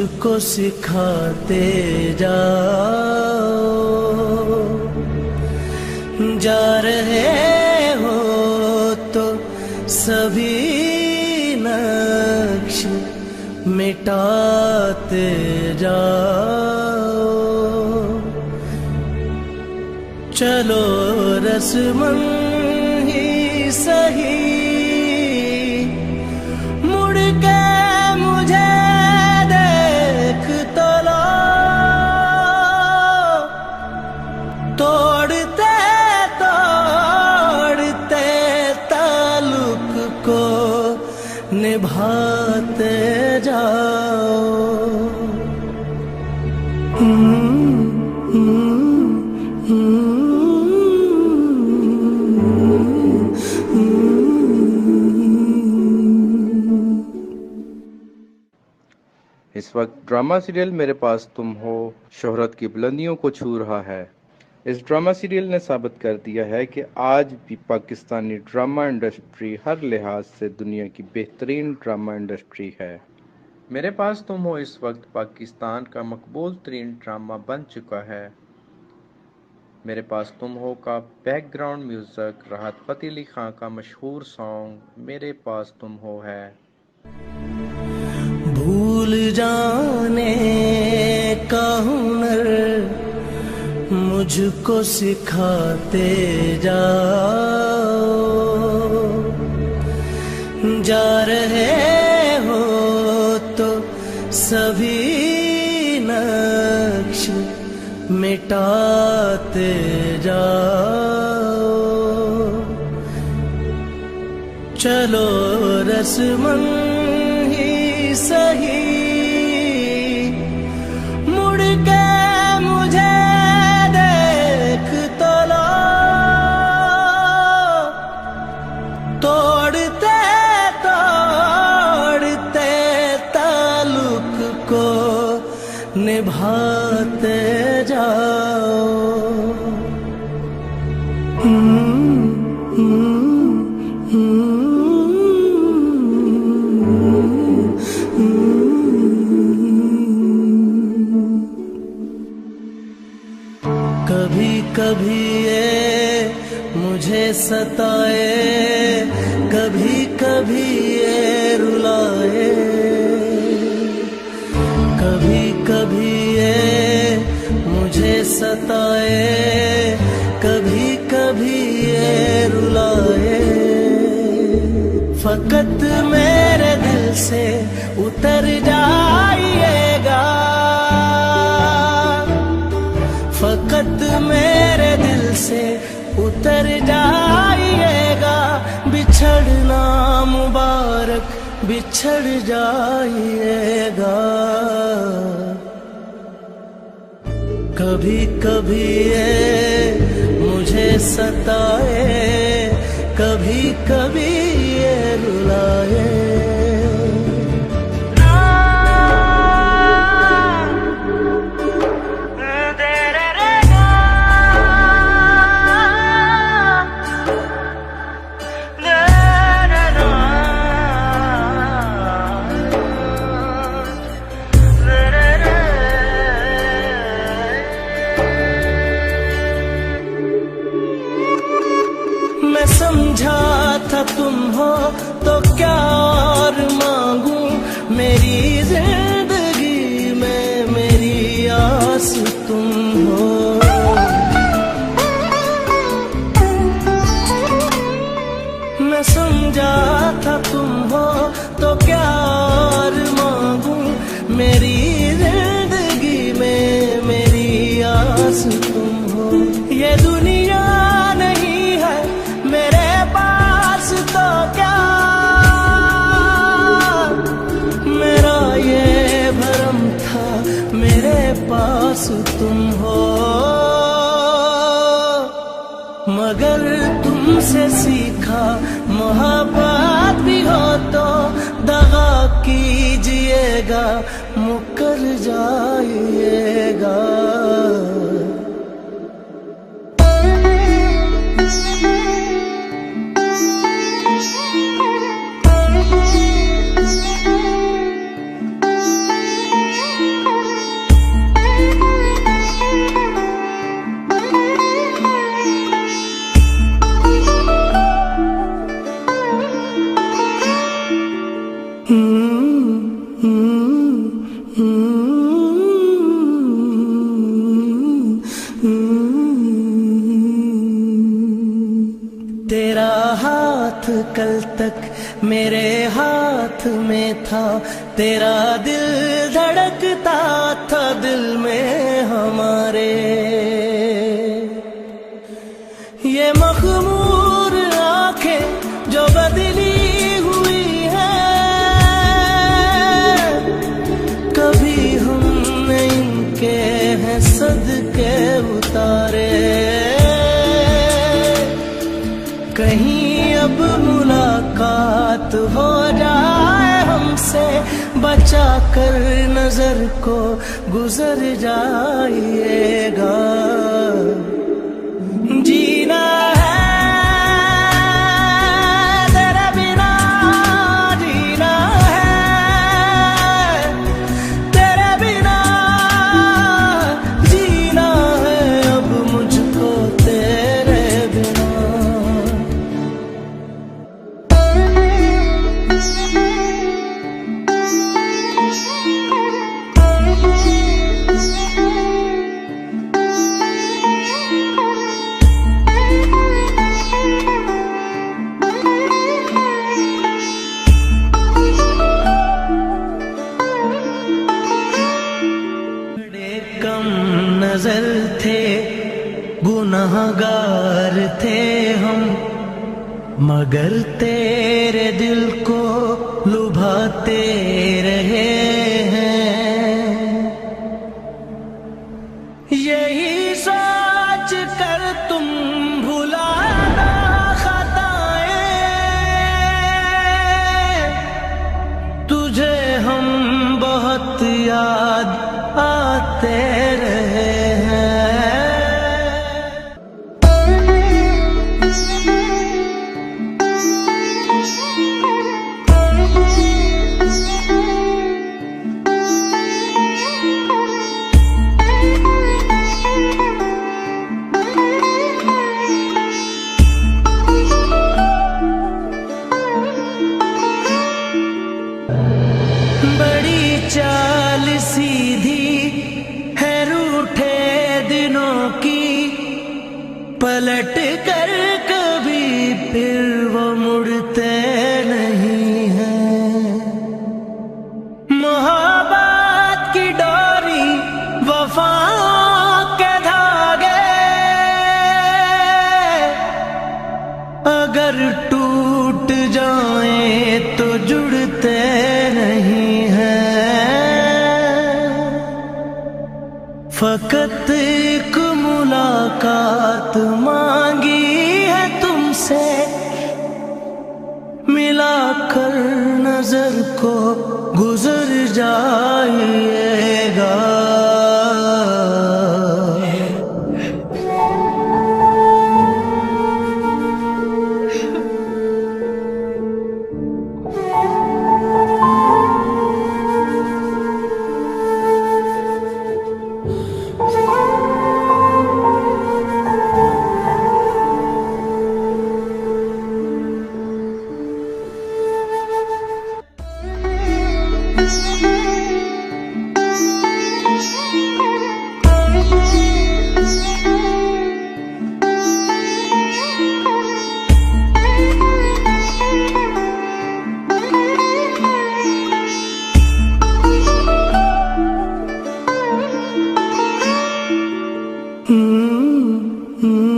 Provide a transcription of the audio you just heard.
मुझको सिखाते जाओ, जा रहे हो तो सभी नक्श मिटाते जाओ। चलो रस्मन ही सही, मुड़ के मुझे देख तो लो, तोड़ते तोड़ते ताल्लुक को निभाते जाओ। इस वक्त ड्रामा सीरियल मेरे पास तुम हो शोहरत की बुलंदियों को छू रहा है। इस ड्रामा सीरियल ने साबित कर दिया है कि आज भी पाकिस्तानी ड्रामा इंडस्ट्री हर लिहाज से दुनिया की बेहतरीन ड्रामा इंडस्ट्री है। मेरे पास तुम हो इस वक्त पाकिस्तान का मकबूल तरीन ड्रामा बन चुका है। मेरे पास तुम हो का बैकग्राउंड म्यूज़िक राहत फ़तेह अली खां का मशहूर सॉन्ग मेरे पास तुम हो है। भूल जाने का हुनर मुझको सिखाते जाओ, जा रहे हो तो सभी नक्श मिटाते जाओ। चलो रस्मन ही सही, मुड़ के मुझे देख तो लो, तोड़ते तोड़ते ताल्लुक को निभाते जाओ। कभी कभी ये मुझे सताए, कभी कभी ये रुलाए, कभी कभी ये मुझे सताए, कभी कभी ये रुलाए। फकत मेरे दिल से उतर जाइएगा, फकत मेरे दिल से उतर जाइएगा। बिछड़ना मुबारक बिछड़ जाइएगा। कभी कभी ये मुझे सताए, कभी कभी ये रुलाए। मैं समझा था तुम हो तो क्या और मांगू, मेरी जिंदगी में मेरी आस तुम हो। मैं समझा था तुम हो तो क्या और मांगू, मेरी जिंदगी में मेरी आस तुम हो। ये दुनिया नहीं है मेरे पास तो क्या, मेरा ये भरम था मेरे पास तुम हो। मगर तुमसे सीखा मोहब्बत भी हो तो दगा कीजिएगा, मुकर जाइएगा। तेरा हाथ कल तक मेरे हाथ में था, तेरा दिल धड़कता था दिल में हमारे। ये मखमूर आंखें जो बदली हुई है, कभी हमने इनके हैं सदके उतारे। कहीं अब मुलाकात हो जाए हमसे, बचा कर नजर को गुजर जाइएगा। जीना है तेरे बिना, जीना है तेरे बिना, जीना है अब मुझको तेरे बिना। कम नजर थे, गुनाहगार थे हम, मगर तेरे दिल को लुभाते रहे हैं। यही सोच कर तुम भुलाना खताएं, तुझे हम बहुत याद आते रहे हैं। बड़ी चाल सीधी है रूठे दिनों की, पलट कर कभी फिर वो मुड़ते नहीं हैं। मोहब्बत की डोरी वफा के धागे, अगर टूट जाए तो जुड़ते नहीं हैं। फकत एक मुलाकात मांगी है तुमसे, मिलाकर नजर को गुजर जाइएगा। Mm-hmm.